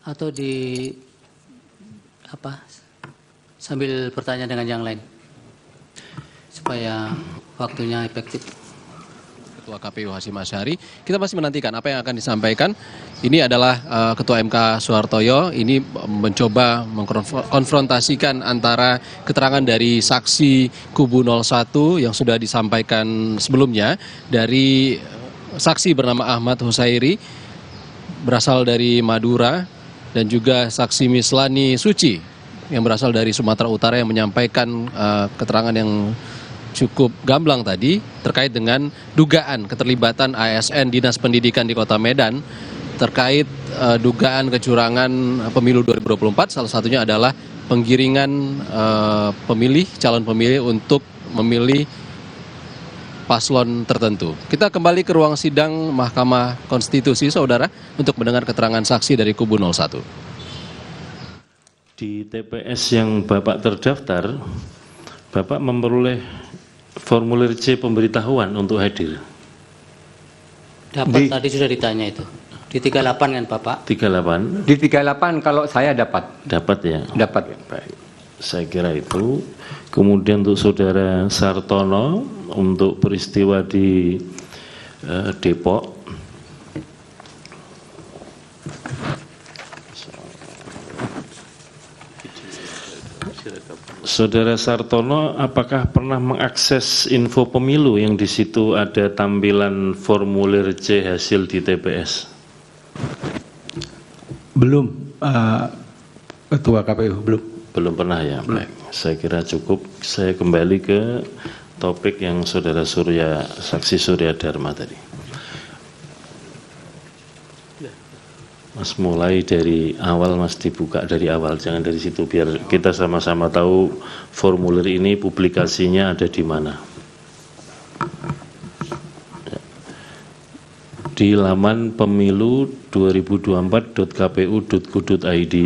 atau di apa sambil bertanya dengan yang lain supaya waktunya efektif. Ketua KPU Hasyim Asyari, kita masih menantikan apa yang akan disampaikan. Ini adalah Ketua MK Suhartoyo, ini mencoba mengkonfrontasikan antara keterangan dari saksi kubu 01 yang sudah disampaikan sebelumnya, dari saksi bernama Ahmad Husairi, berasal dari Madura, dan juga saksi Mislani Suci, yang berasal dari Sumatera Utara, yang menyampaikan keterangan yang cukup gamblang tadi terkait dengan dugaan keterlibatan ASN Dinas Pendidikan di Kota Medan terkait dugaan kecurangan pemilu 2024, salah satunya adalah penggiringan calon pemilih untuk memilih paslon tertentu. Kita kembali ke ruang sidang Mahkamah Konstitusi, saudara, untuk mendengar keterangan saksi dari kubu 01. Di TPS yang Bapak terdaftar, Bapak memperoleh formulir C pemberitahuan untuk hadir. Dapat tadi sudah ditanya itu. Di 38 kan Bapak? 38. Di 38 kalau saya dapat. Dapat ya? Dapat. Baik. Saya kira itu. Kemudian untuk Saudara Sartono untuk peristiwa di Depok. Saudara Sartono, apakah pernah mengakses info pemilu yang di situ ada tampilan formulir C hasil di TPS? Belum, Ketua KPU, belum. Belum pernah ya? Baik. Saya kira cukup. Saya kembali ke topik yang Saudara Saksi Surya Dharma tadi. Mas, mulai dari awal, Mas, dibuka dari awal, jangan dari situ, biar kita sama-sama tahu formulir ini publikasinya ada di mana. Di laman pemilu 2024.kpu.go.id.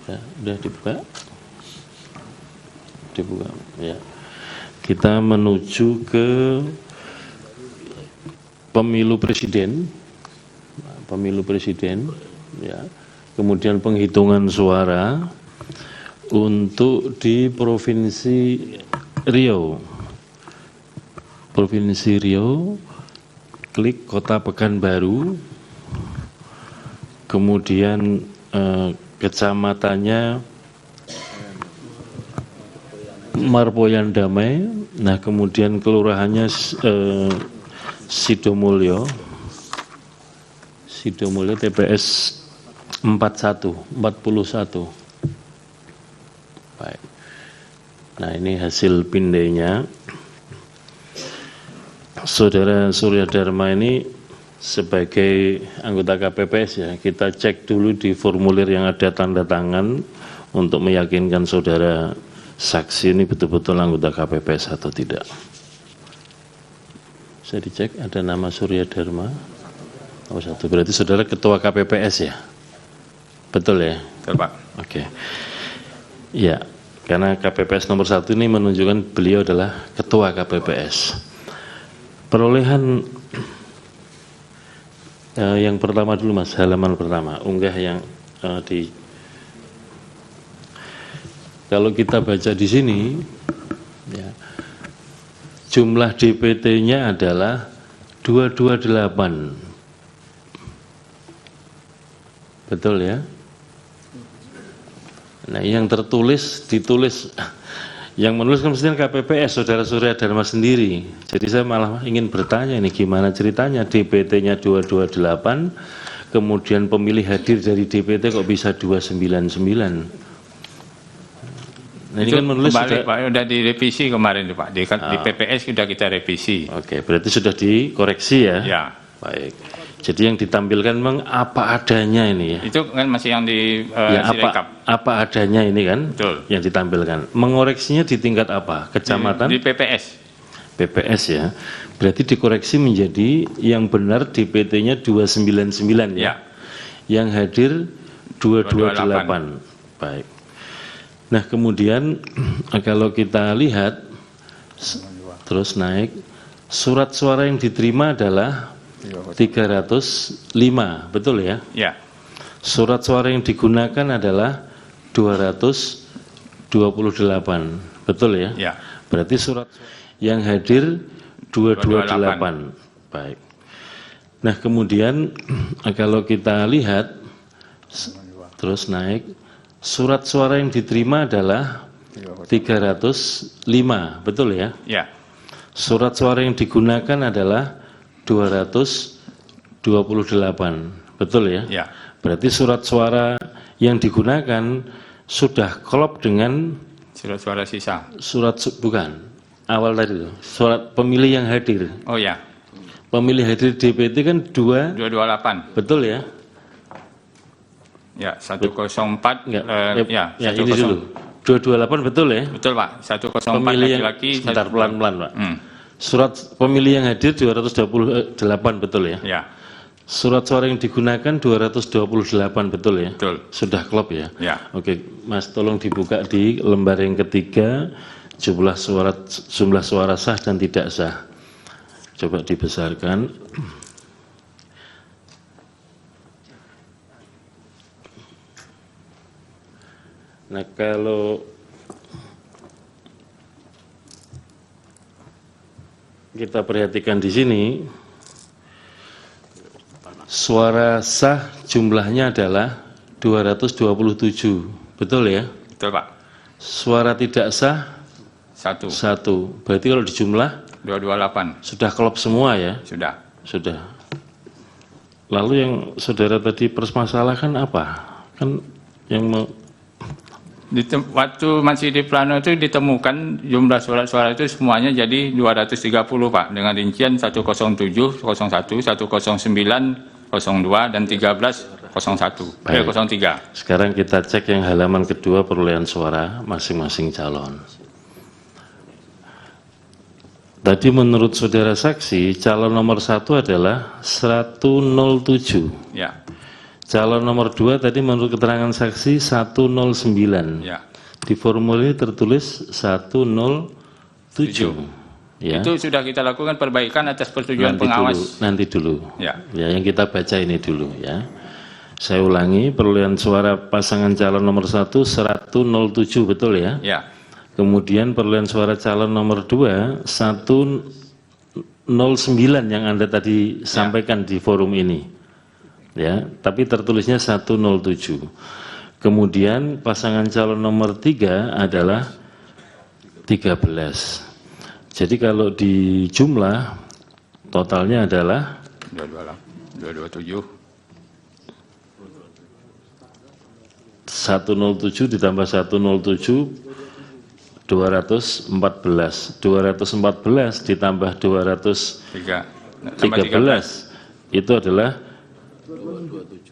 Ya, udah dibuka? Dibuka, ya. Kita menuju ke pemilu presiden, ya. Kemudian penghitungan suara untuk di Provinsi Riau. Provinsi Riau, klik Kota Pekanbaru, kemudian kecamatannya Marpoyan Damai, nah kemudian kelurahannya Sidomulyo TPS 41. Baik. Nah, ini hasil pindainya. Saudara Surya Dharma ini sebagai anggota KPPS ya, kita cek dulu di formulir yang ada tanda tangan untuk meyakinkan saudara saksi ini betul-betul anggota KPPS atau tidak. Saya dicek ada nama Surya Dharma. Oh, satu. Berarti saudara ketua KPPS ya? Betul ya? Betul, Pak. Oke. Ya, karena KPPS nomor 1 ini menunjukkan beliau adalah ketua KPPS. Perolehan yang pertama dulu, Mas, halaman pertama. Unggah yang kalau kita baca di sini, ya, jumlah DPT-nya adalah 228. Betul ya? Nah, yang ditulis, yang menulis kan mestinya KPPS, Saudara Surya Dharma sendiri. Jadi saya malah ingin bertanya ini gimana ceritanya DPT-nya 228, kemudian pemilih hadir dari DPT kok bisa 299. Nah, ini kan menulis kembali, Pak, sudah direvisi kemarin Pak, di PPS sudah kita revisi. Oke, berarti sudah dikoreksi ya? Ya. Baik. Jadi yang ditampilkan memang apa adanya ini ya? Itu kan masih yang di ya, apa adanya ini kan? Betul. Yang ditampilkan. Mengoreksinya di tingkat apa? Kecamatan? Di PPS. PPS ya. Berarti dikoreksi menjadi yang benar DPT-nya 299 ya? Ya. Yang hadir 228. Baik. Nah, kemudian kalau kita lihat terus naik, surat suara yang diterima adalah 305, betul ya? Ya. Surat suara yang digunakan adalah 228, betul ya? Ya. Berarti surat yang hadir 228. Baik. Nah, kemudian kalau kita lihat terus naik, surat suara yang diterima adalah 305, betul ya? Ya. Surat suara yang digunakan adalah 228, betul ya? Ya. Berarti surat suara yang digunakan sudah klop dengan Surat-suara sisa. bukan awal tadi itu, surat pemilih yang hadir. Oh ya. Pemilih hadir DPT kan 228. betul ya? Ya, 104. Enggak, Ya, ya 10. ini dulu. 228 betul ya? Betul, Pak. 104 Pemilih yang laki-laki. sebentar pelan-pelan, Pak. Hmm. Surat pemilih yang hadir 228 betul ya? Ya, Surat suara yang digunakan 228 betul ya? betul. Sudah klop ya? Ya. Oke, Mas tolong dibuka di lembar yang ketiga jumlah suara sah dan tidak sah. Coba dibesarkan. Nah, kalau kita perhatikan di sini, suara sah jumlahnya adalah 227, betul ya? Betul, Pak. Suara tidak sah 1. 1. Berarti kalau dijumlah 228. sudah klop semua ya? Sudah. Sudah. Lalu yang saudara tadi permasalahkan apa? Kan yang Waktu masih di plano itu ditemukan jumlah surat-suara itu semuanya jadi 230, Pak. Dengan rincian 107, 01, 109, 02, dan 13, 01. Baik. 03. Sekarang kita cek yang halaman kedua perolehan suara masing-masing calon. Tadi menurut saudara saksi, calon nomor 1 adalah 107. Ya. Calon nomor 2 tadi menurut keterangan saksi 109. Ya. Di formulir tertulis 107. Ya. Itu sudah kita lakukan perbaikan atas persetujuan pengawas. Nanti dulu. Ya. Ya, yang kita baca ini dulu ya. Saya ulangi, perolehan suara pasangan calon nomor 1 107, betul ya? Ya. Kemudian perolehan suara calon nomor 2 109 yang Anda tadi sampaikan di forum ini. Ya, tapi tertulisnya 107. Kemudian pasangan calon nomor 3 adalah 13. Jadi kalau di jumlah totalnya adalah 227. 107 ditambah 107 214. 214 ditambah 213 itu adalah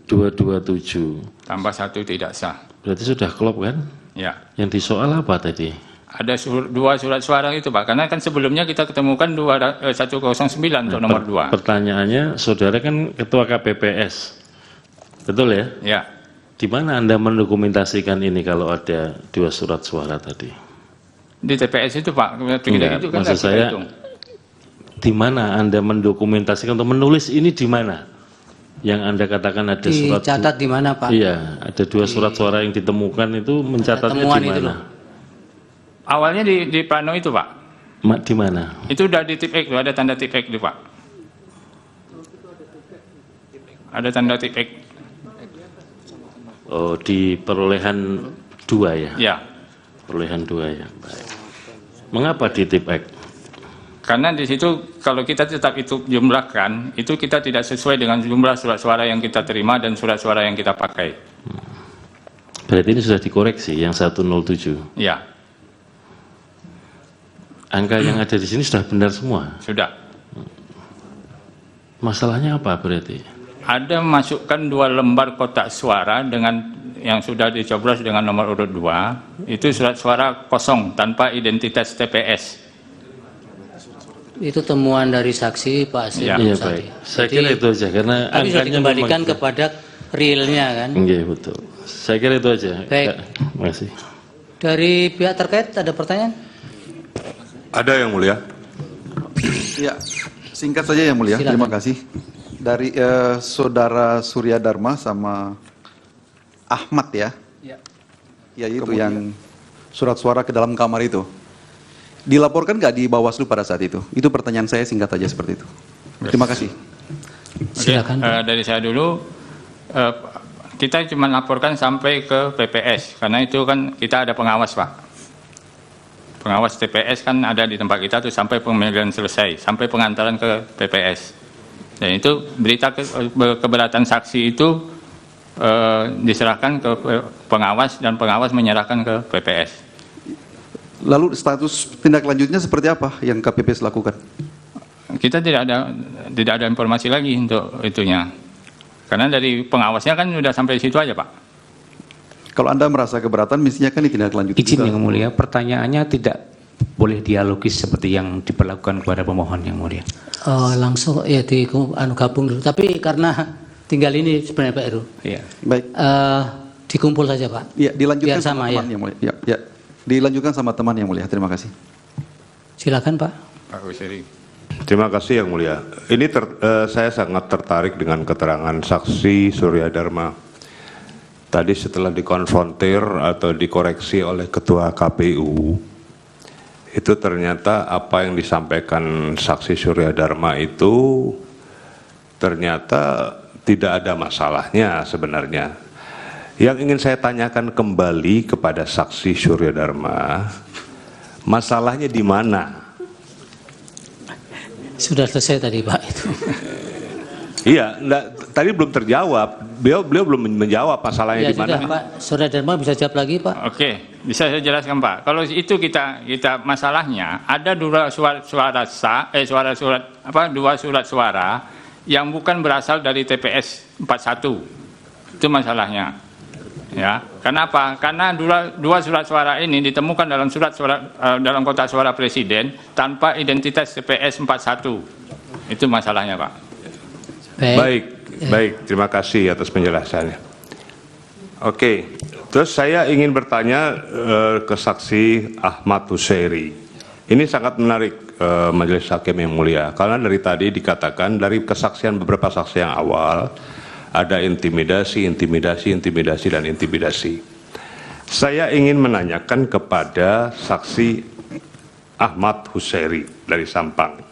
227. Tambah 1 tidak sah. Berarti sudah klop kan? Ya. Yang disoal apa tadi? Ada dua surat suara itu, Pak. Karena kan sebelumnya kita ketemukan 109 untuk nomor 2. Pertanyaannya, saudara kan ketua KPPS. Betul ya? Ya. Di mana Anda mendokumentasikan ini kalau ada 2 surat suara tadi? Di TPS itu, Pak. Enggak, Itu kan maksud kita saya hitung. di mana Anda mendokumentasikan atau menulis ini di mana? Yang Anda katakan ada surat. Dicatat di mana, Pak? Iya, ada 2 surat suara yang ditemukan itu mencatatnya temuan di itu mana? loh. Awalnya di plano itu, Pak. Di mana? Itu udah di tip X, ada tanda tip X itu, Pak. Ada tanda tip X. Oh, di perolehan 2 ya? Ya. Perolehan 2 ya. Baik. Mengapa di tip X? Karena di situ kalau kita tetap itu jumlahkan, itu kita tidak sesuai dengan jumlah surat suara yang kita terima dan surat suara yang kita pakai. Berarti ini sudah dikoreksi yang 107. Ya, Angka yang ada di sini sudah benar semua. sudah. Masalahnya apa berarti? Ada masukkan 2 lembar kotak suara dengan yang sudah dicoblos dengan nomor urut 2, itu surat suara kosong tanpa identitas TPS. Itu temuan dari saksi Pak Asri. Ya. Iya baik. Saya kira itu aja karena Tapi bisa angkanya dikembalikan memang- kepada realnya kan. Iya betul. Saya kira itu aja. Baik. Terima kasih. Dari pihak terkait ada pertanyaan? Ada yang mulia. Ya, singkat saja yang mulia. Silakan. Terima kasih. Dari saudara Surya Dharma sama Ahmad ya? Ya itu yang surat suara ke dalam kamar itu. Dilaporkan nggak di Bawaslu pada saat itu? Itu pertanyaan saya, singkat aja seperti itu. Terima kasih. Silakan. Dari saya dulu, kita cuma laporkan sampai ke PPS, karena itu kan kita ada pengawas, Pak. Pengawas TPS kan ada di tempat kita tuh sampai pemanggilan selesai, sampai pengantaran ke PPS. Dan itu berita keberatan saksi itu diserahkan ke pengawas dan pengawas menyerahkan ke PPS. Lalu status tindak lanjutnya seperti apa yang KPPS lakukan? Kita tidak ada informasi lagi untuk itunya. Karena dari pengawasnya kan sudah sampai situ aja, Pak. Kalau Anda merasa keberatan, mestinya kan ditindaklanjuti. Izin Yang Mulia, pertanyaannya tidak boleh dialogis seperti yang diperlakukan kepada pemohon Yang Mulia. Langsung ya gabung dulu. Tapi karena tinggal ini sebenarnya Pak Heru. Iya. Baik. Dikumpul saja Pak. Ya, dilanjutkan Biar sama, sama teman ya. yang mulia. Ya. Dilanjutkan sama teman yang mulia. Terima kasih. Silakan Pak. Pak Hussein. Terima kasih Yang Mulia. Ini saya sangat tertarik dengan keterangan saksi Surya Dharma. Tadi setelah dikonfrontir atau dikoreksi oleh Ketua KPU, itu ternyata apa yang disampaikan saksi Surya Dharma itu ternyata tidak ada masalahnya sebenarnya. Yang ingin saya tanyakan kembali kepada saksi Surya Dharma, masalahnya di mana? Sudah selesai tadi Pak itu. Iya, tadi belum terjawab. Beliau belum menjawab masalahnya Ya di mana. sudah Pak, Surya Dharma bisa jawab lagi Pak. Oke, bisa saya jelaskan Pak. Kalau itu kita masalahnya ada dua surat suara yang bukan berasal dari TPS 41. Itu masalahnya. Ya, kenapa? Karena dua surat suara ini ditemukan dalam dalam kotak suara presiden tanpa identitas TPS 41. Itu masalahnya, Pak. Baik. Terima kasih atas penjelasannya. Oke, terus saya ingin bertanya ke saksi Ahmad Hussein. Ini sangat menarik Majelis Hakim yang mulia, karena dari tadi dikatakan dari kesaksian beberapa saksi yang awal ada intimidasi. Saya ingin menanyakan kepada saksi Ahmad Hussein dari Sampang.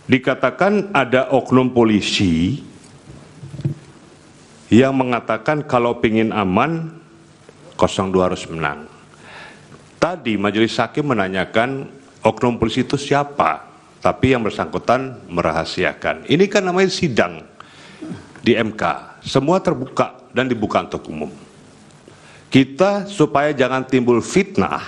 Dikatakan ada oknum polisi yang mengatakan kalau pingin aman 02 harus menang. Tadi majelis hakim menanyakan oknum polisi itu siapa, tapi yang bersangkutan merahasiakan. Ini kan namanya sidang di MK, semua terbuka dan dibuka untuk umum. Kita supaya jangan timbul fitnah,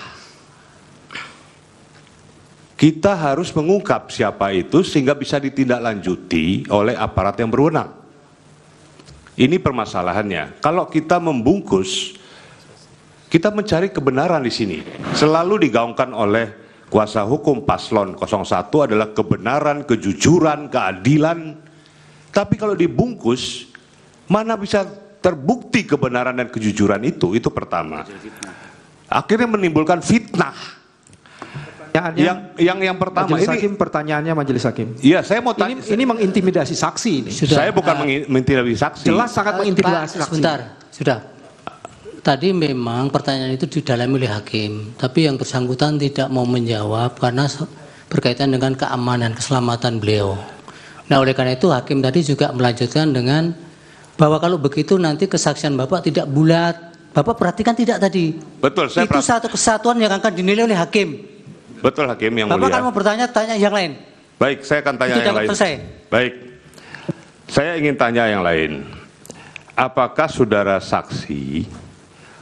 kita harus mengungkap siapa itu sehingga bisa ditindaklanjuti oleh aparat yang berwenang. Ini permasalahannya. Kalau kita membungkus, kita mencari kebenaran di sini. Selalu digaungkan oleh kuasa hukum paslon 01 adalah kebenaran, kejujuran, keadilan. Tapi kalau dibungkus, mana bisa terbukti kebenaran dan kejujuran itu? Itu pertama. Akhirnya menimbulkan fitnah. Yang pertama Majelis ini Hakim, pertanyaannya Majelis Hakim. Iya, saya mau tanya. Ini mengintimidasi saksi ini. Saya bukan mengintimidasi saksi. Jelas sangat mengintimidasi Pak, saksi. sebentar, sudah. Tadi memang pertanyaan itu didalami oleh hakim, tapi yang bersangkutan tidak mau menjawab karena berkaitan dengan keamanan, keselamatan beliau. Nah, oleh karena itu hakim tadi juga melanjutkan dengan bahwa kalau begitu nanti kesaksian Bapak tidak bulat. Bapak perhatikan tidak tadi? Betul, saya itu satu kesatuan yang akan dinilai oleh hakim. Betul Hakim yang Bapak mulia. kan mau bertanya, tanya yang lain. Baik, saya akan tanya Itu yang lain. selesai. Baik, saya ingin tanya yang lain. Apakah saudara saksi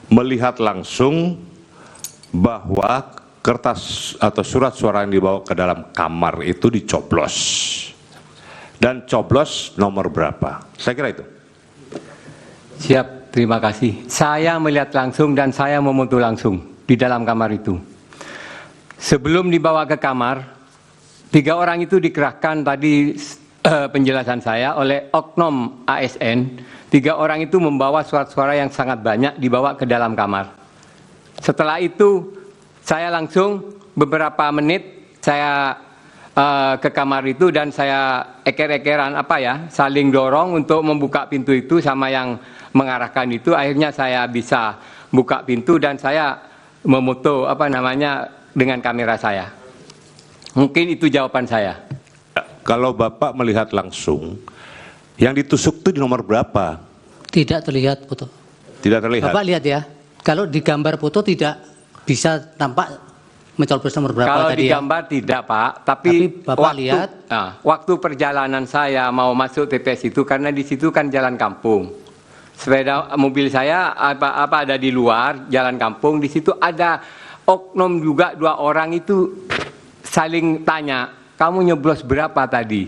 melihat langsung bahwa kertas atau surat suara yang dibawa ke dalam kamar itu dicoblos? Dan coblos nomor berapa? Saya kira itu. Siap, terima kasih. Saya melihat langsung dan saya memotong langsung di dalam kamar itu. Sebelum dibawa ke kamar, 3 orang itu dikerahkan tadi penjelasan saya oleh oknum ASN. 3 orang itu membawa surat suara yang sangat banyak dibawa ke dalam kamar. Setelah itu saya langsung beberapa menit saya ke kamar itu dan saya eker-ekeran saling dorong untuk membuka pintu itu sama yang mengarahkan itu. Akhirnya saya bisa buka pintu dan saya memoto dengan kamera saya. Mungkin itu jawaban saya. Kalau Bapak melihat langsung, yang ditusuk itu di nomor berapa? Tidak terlihat foto. Tidak terlihat. Bapak lihat ya, kalau di gambar foto tidak bisa tampak mencoblos nomor berapa Kalau tadi di gambar tidak Pak, tapi Bapak lihat. Waktu perjalanan saya mau masuk TPS itu karena di situ kan jalan kampung. Sepeda mobil saya ada di luar jalan kampung, di situ ada oknum juga 2 orang itu saling tanya, kamu nyoblos berapa tadi?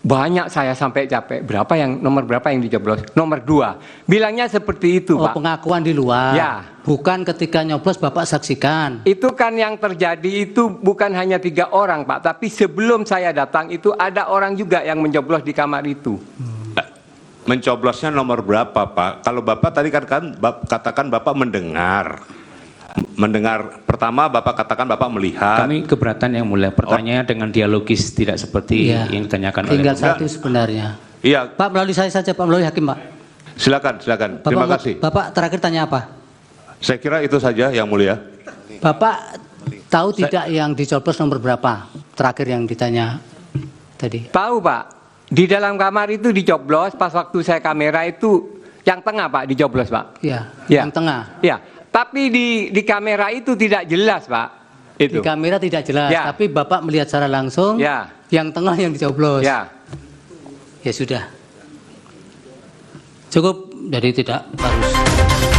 Banyak, saya sampai capek. Nomor berapa yang dicoblos? Nomor 2. Bilangnya seperti itu, Pak. Pengakuan di luar. Ya. Bukan ketika nyoblos Bapak saksikan. Itu kan yang terjadi itu bukan hanya 3 orang, Pak, tapi sebelum saya datang itu ada orang juga yang mencoblos di kamar itu. Mencoblosnya nomor berapa, Pak? Kalau Bapak tadi katakan Bapak mendengar. Pertama Bapak katakan Bapak melihat. Kami keberatan yang mulia. Pertanyaannya dengan dialogis, tidak seperti yang ditanyakan oleh Tinggal satu sebenarnya. Iya. Pak, melalui saya saja, Pak, melalui hakim, Pak. Silakan. Terima kasih. Bapak terakhir tanya apa? Saya kira itu saja yang mulia. Bapak tahu tidak yang dicoblos nomor berapa? Terakhir yang ditanya tadi. Tahu, Pak. Di dalam kamar itu dicoblos, pas waktu saya kamera itu yang tengah, Pak, dicoblos, Pak. Iya, Ya. yang tengah. Ya, tapi di kamera itu tidak jelas, Pak. Di kamera tidak jelas, Ya. tapi Bapak melihat secara langsung Ya. yang tengah yang dicoblos. Ya. Ya sudah. Cukup, jadi tidak harus.